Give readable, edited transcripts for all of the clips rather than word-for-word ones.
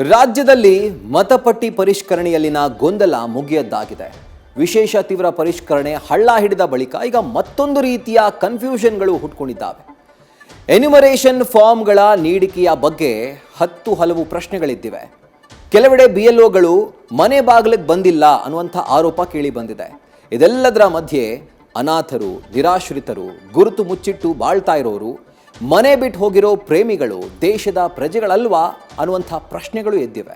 ರಾಜ್ಯದಲ್ಲಿ ಮತಪಟ್ಟಿ ಪರಿಷ್ಕರಣೆಯಲ್ಲಿನ ಗೊಂದಲ ಮುಗಿಯದ್ದಾಗಿದೆ. ವಿಶೇಷ ತೀವ್ರ ಪರಿಷ್ಕರಣೆ ಹಳ್ಳ ಹಿಡಿದ ಬಳಿಕ ಈಗ ಮತ್ತೊಂದು ರೀತಿಯ ಕನ್ಫ್ಯೂಷನ್ಗಳು ಹುಟ್ಕೊಂಡಿದ್ದಾವೆ. ಎನ್ಯುಮರೇಷನ್ ಫಾರ್ಮ್ಗಳ ನೀಡಿಕೆಯ ಬಗ್ಗೆ ಹಲವು ಪ್ರಶ್ನೆಗಳಿದ್ದಿವೆ. ಕೆಲವೆಡೆ BLOಗಳು ಮನೆ ಬಾಗಿಲಿಗೆ ಬಂದಿಲ್ಲ ಅನ್ನುವಂಥ ಆರೋಪ ಕೇಳಿ ಬಂದಿದೆ. ಇದೆಲ್ಲದರ ಮಧ್ಯೆ ಅನಾಥರು, ನಿರಾಶ್ರಿತರು, ಗುರುತು ಮುಚ್ಚಿಟ್ಟು ಬಾಳ್ತಾ ಇರೋರು, ಮನೆ ಬಿಟ್ಟು ಹೋಗಿರೋ ಪ್ರೇಮಿಗಳು ದೇಶದ ಪ್ರಜೆಗಳಲ್ವಾ ಅನ್ನುವಂಥ ಪ್ರಶ್ನೆಗಳು ಎದ್ದಿವೆ.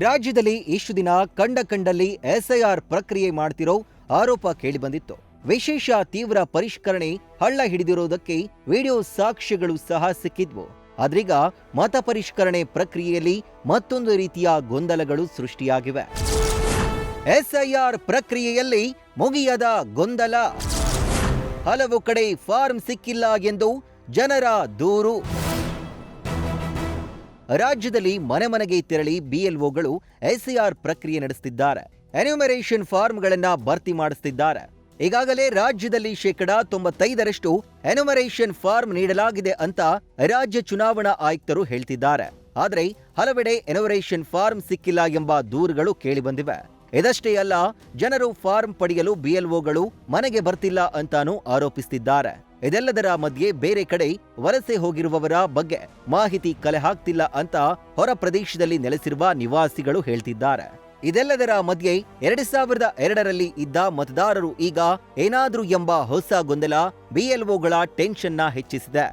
ರಾಜ್ಯದಲ್ಲಿ ಇಷ್ಟು ದಿನ ಕಂಡಲ್ಲಿ SIR ಪ್ರಕ್ರಿಯೆ ಮಾಡ್ತಿರೋ ಆರೋಪ ಕೇಳಿಬಂದಿತ್ತು. ವಿಶೇಷ ತೀವ್ರ ಪರಿಷ್ಕರಣೆ ಹಳ್ಳ ಹಿಡಿದಿರೋದಕ್ಕೆ ವಿಡಿಯೋ ಸಾಕ್ಷ್ಯಗಳು ಸಹ ಸಿಕ್ಕಿದ್ವು. ಆದ್ರೀಗ ಮತ ಪರಿಷ್ಕರಣೆ ಪ್ರಕ್ರಿಯೆಯಲ್ಲಿ ಮತ್ತೊಂದು ರೀತಿಯ ಗೊಂದಲಗಳು ಸೃಷ್ಟಿಯಾಗಿವೆ. SIR ಪ್ರಕ್ರಿಯೆಯಲ್ಲಿ ಮುಗಿಯದ ಗೊಂದಲ. ಹಲವು ಕಡೆ ಫಾರ್ಮ್ ಸಿಕ್ಕಿಲ್ಲ ಎಂದು ಜನರ ದೂರು. ರಾಜ್ಯದಲ್ಲಿ ಮನೆಗೆ ತೆರಳಿ BLOಗಳು SIR ಪ್ರಕ್ರಿಯೆ ನಡೆಸುತ್ತಿದ್ದಾರೆ. ಎನ್ಯುಮರೇಷನ್ ಫಾರ್ಮ್ಗಳನ್ನ ಭರ್ತಿ ಮಾಡಿಸುತ್ತಿದ್ದಾರೆ. ಈಗಾಗಲೇ ರಾಜ್ಯದಲ್ಲಿ 95% ಎನ್ಯುಮರೇಷನ್ ಫಾರ್ಮ್ ನೀಡಲಾಗಿದೆ ಅಂತ ರಾಜ್ಯ ಚುನಾವಣಾ ಆಯುಕ್ತರು ಹೇಳ್ತಿದ್ದಾರೆ. ಆದರೆ ಹಲವೆಡೆ ಎನ್ಯುಮರೇಷನ್ ಫಾರ್ಮ್ ಸಿಕ್ಕಿಲ್ಲ ಎಂಬ ದೂರುಗಳು ಕೇಳಿಬಂದಿವೆ. ಇದಷ್ಟೇ ಅಲ್ಲ, ಜನರು ಫಾರ್ಮ್ ಪಡೆಯಲು BLOಗಳು ಮನೆಗೆ ಬರ್ತಿಲ್ಲ ಅಂತಾನೂ ಆರೋಪಿಸುತ್ತಿದ್ದಾರೆ. ಇದೆಲ್ಲದರ ಮಧ್ಯೆ ಬೇರೆ ಕಡೆ ವಲಸೆ ಹೋಗಿರುವವರ ಬಗ್ಗೆ ಮಾಹಿತಿ ಕಲೆ ಹಾಕ್ತಿಲ್ಲ ಅಂತ ಹೊರ ಪ್ರದೇಶದಲ್ಲಿ ನೆಲೆಸಿರುವ ನಿವಾಸಿಗಳು ಹೇಳ್ತಿದ್ದಾರೆ. ಇದೆಲ್ಲದರ ಮಧ್ಯೆ 2002ರಲ್ಲಿ ಇದ್ದ ಮತದಾರರು ಈಗ ಏನಾದ್ರೂ ಎಂಬ ಹೊಸ ಗೊಂದಲ BLOಗಳ ಟೆನ್ಷನ್ನ ಹೆಚ್ಚಿಸಿದೆ.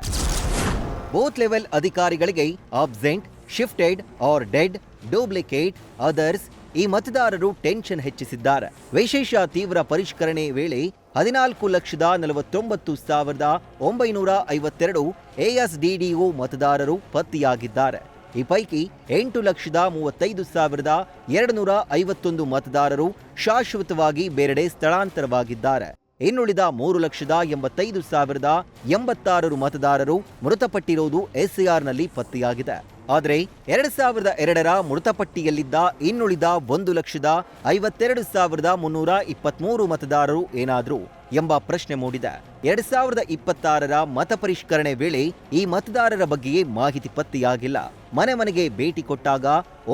ಬೂತ್ ಲೆವೆಲ್ ಅಧಿಕಾರಿಗಳಿಗೆ absent, shifted R dead, duplicate, others ಈ ಮತದಾರರು ಟೆನ್ಷನ್ ಹೆಚ್ಚಿಸಿದ್ದಾರೆ. ವಿಶೇಷ ತೀವ್ರ ಪರಿಷ್ಕರಣೆ ವೇಳೆ 14,49,952 ASDDO ಮತದಾರರು ಪತ್ತೆಯಾಗಿದ್ದಾರೆ. ಈ ಪೈಕಿ 8,35,251 ಮತದಾರರು ಶಾಶ್ವತವಾಗಿ ಬೇರೆಡೆ ಸ್ಥಳಾಂತರವಾಗಿದ್ದಾರೆ. ಇನ್ನುಳಿದ 3,85,086 ಮತದಾರರು ಮೃತಪಟ್ಟಿರುವುದು SIRನಲ್ಲಿ ಪತ್ತೆಯಾಗಿದೆ. ಆದರೆ 2002ರ ಮೃತಪಟ್ಟಿಯಲ್ಲಿದ್ದ ಇನ್ನುಳಿದ 1,52,323 ಮತದಾರರು ಏನಾದ್ರು ಎಂಬ ಪ್ರಶ್ನೆ ಮೂಡಿದೆ. 2026ರ ಮತ ಪರಿಷ್ಕರಣೆ ವೇಳೆ ಈ ಮತದಾರರ ಬಗ್ಗೆಯೇ ಮಾಹಿತಿ ಪತ್ತೆಯಾಗಿಲ್ಲ. ಮನೆಗೆ ಭೇಟಿ ಕೊಟ್ಟಾಗ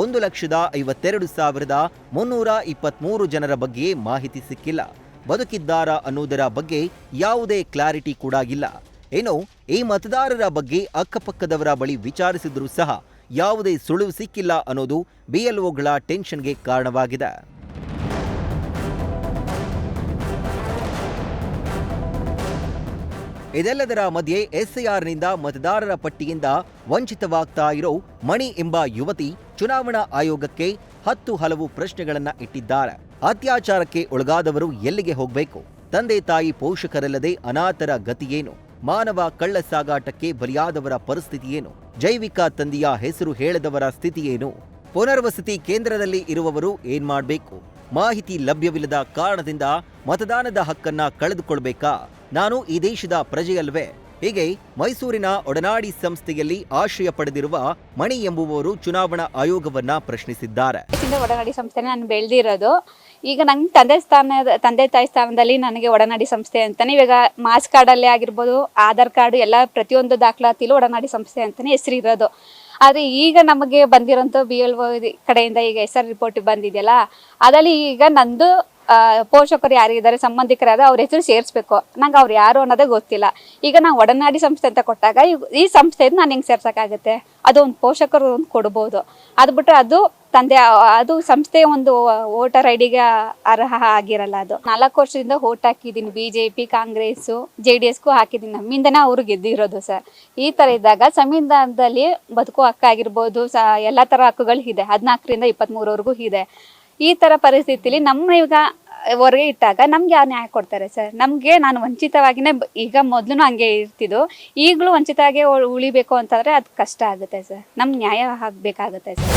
1,52,323 ಜನರ ಬಗ್ಗೆಯೇ ಮಾಹಿತಿ ಸಿಕ್ಕಿಲ್ಲ. ಬದುಕಿದ್ದಾರಾ ಅನ್ನೋದರ ಬಗ್ಗೆ ಯಾವುದೇ ಕ್ಲಾರಿಟಿ ಕೂಡ ಇಲ್ಲ. ಇನ್ನು ಈ ಮತದಾರರ ಬಗ್ಗೆ ಅಕ್ಕಪಕ್ಕದವರ ಬಳಿ ವಿಚಾರಿಸಿದ್ರೂ ಸಹ ಯಾವುದೇ ಸುಳಿವು ಸಿಕ್ಕಿಲ್ಲ ಅನ್ನೋದು BLOಗಳ ಟೆನ್ಷನ್ಗೆ ಕಾರಣವಾಗಿದೆ. ಇದೆಲ್ಲದರ ಮಧ್ಯೆ SIRನಿಂದ ಮತದಾರರ ಪಟ್ಟಿಯಿಂದ ವಂಚಿತವಾಗ್ತಾ ಇರೋ ಮಣಿ ಎಂಬ ಯುವತಿ ಚುನಾವಣಾ ಆಯೋಗಕ್ಕೆ ಹಲವು ಪ್ರಶ್ನೆಗಳನ್ನ ಇಟ್ಟಿದ್ದಾರೆ. ಅತ್ಯಾಚಾರಕ್ಕೆ ಒಳಗಾದವರು ಎಲ್ಲಿಗೆ ಹೋಗಬೇಕು? ತಂದೆ ತಾಯಿ ಪೋಷಕರಲ್ಲದೆ ಅನಾಥರ ಗತಿಯೇನು? ಮಾನವ ಕಳ್ಳ ಸಾಗಾಟಕ್ಕೆ ಬಲಿಯಾದವರ ಪರಿಸ್ಥಿತಿ ಏನು? ಜೈವಿಕ ತಂದೆಯ ಹೆಸರು ಹೇಳದವರ ಸ್ಥಿತಿ ಏನು? ಪುನರ್ವಸತಿ ಕೇಂದ್ರದಲ್ಲಿ ಇರುವವರು ಏನ್ ಮಾಡಬೇಕು? ಮಾಹಿತಿ ಲಭ್ಯವಿಲ್ಲದ ಕಾರಣದಿಂದ ಮತದಾನದ ಹಕ್ಕನ್ನ ಕಳೆದುಕೊಳ್ಬೇಕಾ? ನಾನು ಈ ದೇಶದ ಪ್ರಜೆಯಲ್ವೇ? ಹೀಗೆ ಮೈಸೂರಿನ ಒಡನಾಡಿ ಸಂಸ್ಥೆಯಲ್ಲಿ ಆಶ್ರಯ ಪಡೆದಿರುವ ಮಣಿ ಎಂಬುವವರು ಚುನಾವಣಾ ಆಯೋಗವನ್ನ ಪ್ರಶ್ನಿಸಿದ್ದಾರೆ. ಒಡನಾಡಿ ಸಂಸ್ಥೆ ನಾನು ಬೆಳೆದಿರೋದು. ಈಗ ನಂಗೆ ತಂದೆ ತಾಯಿ ಸ್ಥಾನದಲ್ಲಿ ನನಗೆ ಒಡನಾಡಿ ಸಂಸ್ಥೆ ಅಂತಾನೆ ಇವಾಗ ಮಾಸ್ ಕಾರ್ಡಲ್ಲೇ ಆಗಿರ್ಬೋದು, ಆಧಾರ್ ಕಾರ್ಡ್ ಎಲ್ಲ ಪ್ರತಿಯೊಂದು ದಾಖಲಾತಿಲೂ ಒಡನಾಡಿ ಸಂಸ್ಥೆ ಅಂತಾನೆ ಹೆಸರಿರೋದು. ಆದರೆ ಈಗ ನಮಗೆ ಬಂದಿರೋಂಥ BLO ಕಡೆಯಿಂದ ಈಗ SR ರಿಪೋರ್ಟ್ ಬಂದಿದೆಯಲ್ಲ, ಅದರಲ್ಲಿ ಈಗ ನಂದು ಪೋಷಕರು ಯಾರಿದ್ದಾರೆ, ಸಂಬಂಧಿಕರಾದ ಅವ್ರ ಹೆಸರು ಸೇರಿಸ್ಬೇಕು. ನಂಗೆ ಅವ್ರು ಯಾರು ಅನ್ನೋದೇ ಗೊತ್ತಿಲ್ಲ. ಈಗ ನಾವು ಒಡನಾಡಿ ಸಂಸ್ಥೆ ಅಂತ ಕೊಟ್ಟಾಗ ಈ ಸಂಸ್ಥೆಯನ್ನು ನಾನು ಹೆಂಗೆ ಸೇರ್ಸೋಕ್ಕಾಗುತ್ತೆ? ಅದು ಒಂದು ಪೋಷಕರು ಒಂದು ಕೊಡ್ಬೋದು. ಅದು ಬಿಟ್ಟರೆ ಅದು ಸಂಸ್ಥೆಯ ಒಂದು ವೋಟರ್ ID-ಗೆ ಅರ್ಹ ಆಗಿರಲ್ಲ. ಅದು 4 ವರ್ಷದಿಂದ ವೋಟ್ ಹಾಕಿದ್ದೀನಿ. BJP, ಕಾಂಗ್ರೆಸ್ಸು, JDSಗೂ ಹಾಕಿದ್ದೀನಿ. ನಮ್ಮಿಂದನೇ ಅವರು ಗೆದ್ದಿರೋದು ಸರ್. ಈ ಥರ ಇದ್ದಾಗ ಸಂವಿಧಾನದಲ್ಲಿ ಬದುಕೋ ಹಕ್ಕು ಆಗಿರ್ಬೋದು, ಎಲ್ಲ ಥರ ಹಕ್ಕುಗಳು ಇದೆ. 14ರಿಂದ 23ವರೆಗೂ ಇದೆ. ಈ ಥರ ಪರಿಸ್ಥಿತಿಲಿ ನಮ್ಮ ಈಗ ಹೊರಗೆ ಇಟ್ಟಾಗ ನಮ್ಗೆ ಯಾರು ನ್ಯಾಯ ಕೊಡ್ತಾರೆ ಸರ್? ನಮಗೆ ನಾನು ವಂಚಿತವಾಗಿನೇ ಈಗ ಮೊದಲು ಹಂಗೆ ಇರ್ತಿದ್ದು, ಈಗಲೂ ವಂಚಿತವಾಗಿ ಉಳಿಬೇಕು ಅಂತಂದರೆ ಅದು ಕಷ್ಟ ಆಗುತ್ತೆ ಸರ್. ನಮ್ಗೆ ನ್ಯಾಯ ಆಗಬೇಕಾಗುತ್ತೆ ಸರ್.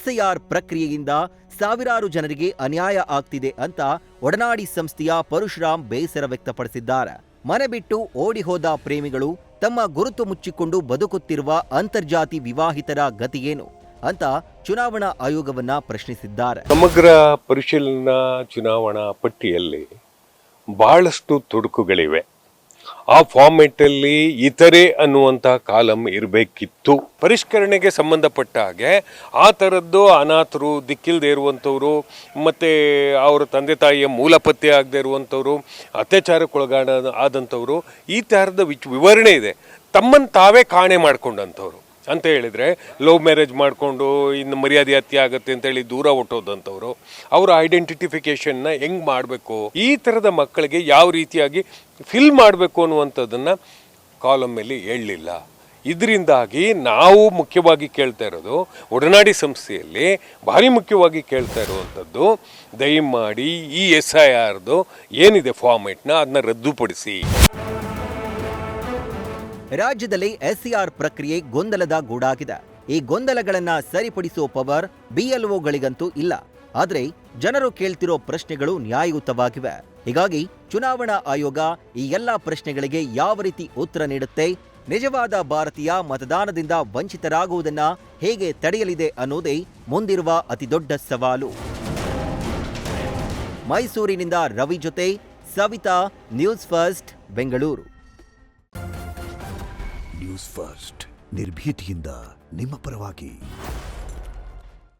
SIR ಪ್ರಕ್ರಿಯೆಯಿಂದ ಸಾವಿರಾರು ಜನರಿಗೆ ಅನ್ಯಾಯ ಆಗ್ತಿದೆ ಅಂತ ಒಡನಾಡಿ ಸಂಸ್ಥೆಯ ಪರಶುರಾಮ್ ಬೇಸರ ವ್ಯಕ್ತಪಡಿಸಿದ್ದಾರೆ. ಮನೆ ಬಿಟ್ಟು ಓಡಿ ಹೋದ ಪ್ರೇಮಿಗಳು ತಮ್ಮ ಗುರುತು ಮುಚ್ಚಿಕೊಂಡು ಬದುಕುತ್ತಿರುವ ಅಂತರ್ಜಾತಿ ವಿವಾಹಿತರ ಗತಿಯೇನು ಅಂತ ಚುನಾವಣಾ ಆಯೋಗವನ್ನ ಪ್ರಶ್ನಿಸಿದ್ದಾರೆ. ಸಮಗ್ರ ಪರಿಶೀಲನಾ ಚುನಾವಣಾ ಪಟ್ಟಿಯಲ್ಲಿ ಬಹಳಷ್ಟು ತೊಡಕುಗಳಿವೆ. ಆ ಫಾರ್ಮೆಟಲ್ಲಿ ಇತರೆ ಅನ್ನುವಂತಹ ಕಾಲಮ್ ಇರಬೇಕಿತ್ತು. ಪರಿಷ್ಕರಣೆಗೆ ಸಂಬಂಧಪಟ್ಟ ಹಾಗೆ ಆ ಥರದ್ದು ಅನಾಥರು, ದಿಕ್ಕಿಲ್ಲದೆ ಇರುವಂಥವ್ರು, ಮತ್ತು ಅವರ ತಂದೆ ತಾಯಿಯ ಮೂಲ ಪತ್ತೆ ಆಗದೆ ಇರುವಂಥವ್ರು, ಅತ್ಯಾಚಾರಕ್ಕೊಳಗಾದ ಆದಂಥವ್ರು, ಈ ಥರದ ವಿವರಣೆ ಇದೆ. ತಮ್ಮನ್ನು ತಾವೇ ಕಾಣೆ ಮಾಡ್ಕೊಂಡಂಥವ್ರು ಅಂತ ಹೇಳಿದರೆ, ಲವ್ ಮ್ಯಾರೇಜ್ ಮಾಡಿಕೊಂಡು ಇನ್ನು ಮರ್ಯಾದೆ ಹತ್ಯೆ ಆಗುತ್ತೆ ಅಂತೇಳಿ ದೂರ ಹೊಟ್ಟೋದಂಥವ್ರು, ಅವರ ಐಡೆಂಟಿಫಿಕೇಷನ್ನ ಹೆಂಗೆ ಮಾಡಬೇಕು, ಈ ಥರದ ಮಕ್ಕಳಿಗೆ ಯಾವ ರೀತಿಯಾಗಿ ಫಿಲ್ ಮಾಡಬೇಕು ಅನ್ನುವಂಥದ್ದನ್ನು ಕಾಲಮಲ್ಲಿ ಹೇಳಲಿಲ್ಲ. ಇದರಿಂದಾಗಿ ನಾವು ಮುಖ್ಯವಾಗಿ ಕೇಳ್ತಾ ಇರೋದು, ಒಡನಾಡಿ ಸಂಸ್ಥೆಯಲ್ಲಿ ಭಾರಿ ಮುಖ್ಯವಾಗಿ ಕೇಳ್ತಾ ಇರುವಂಥದ್ದು, ದಯಮಾಡಿ ಈ SIRದು ಏನಿದೆ ಫಾರ್ಮೆಟ್ನ ಅದನ್ನ ರದ್ದುಪಡಿಸಿ. ರಾಜ್ಯದಲ್ಲಿ SIR ಪ್ರಕ್ರಿಯೆ ಗೊಂದಲದ ಗೂಡಾಗಿದೆ. ಈ ಗೊಂದಲಗಳನ್ನ ಸರಿಪಡಿಸೋ ಪವರ್ BLOಗಳಿಗಂತೂ ಇಲ್ಲ. ಆದ್ರೆ ಜನರು ಕೇಳ್ತಿರೋ ಪ್ರಶ್ನೆಗಳು ನ್ಯಾಯಯುತವಾಗಿವೆ. ಹೀಗಾಗಿ ಚುನಾವಣಾ ಆಯೋಗ ಈ ಎಲ್ಲಾ ಪ್ರಶ್ನೆಗಳಿಗೆ ಯಾವ ರೀತಿ ಉತ್ತರ ನೀಡುತ್ತೆ, ನಿಜವಾದ ಭಾರತೀಯ ಮತದಾನದಿಂದ ವಂಚಿತರಾಗುವುದನ್ನ ಹೇಗೆ ತಡೆಯಲಿದೆ ಅನ್ನೋದೇ ಮುಂದಿರುವ ಅತಿದೊಡ್ಡ ಸವಾಲು. ಮೈಸೂರಿನಿಂದ ರವಿ ಜೊತೆ Savita, News First, Bengaluru. News First ನಿರ್ಭೀತಿಯಿಂದ ನಿಮ್ಮ ಪರವಾಗಿ.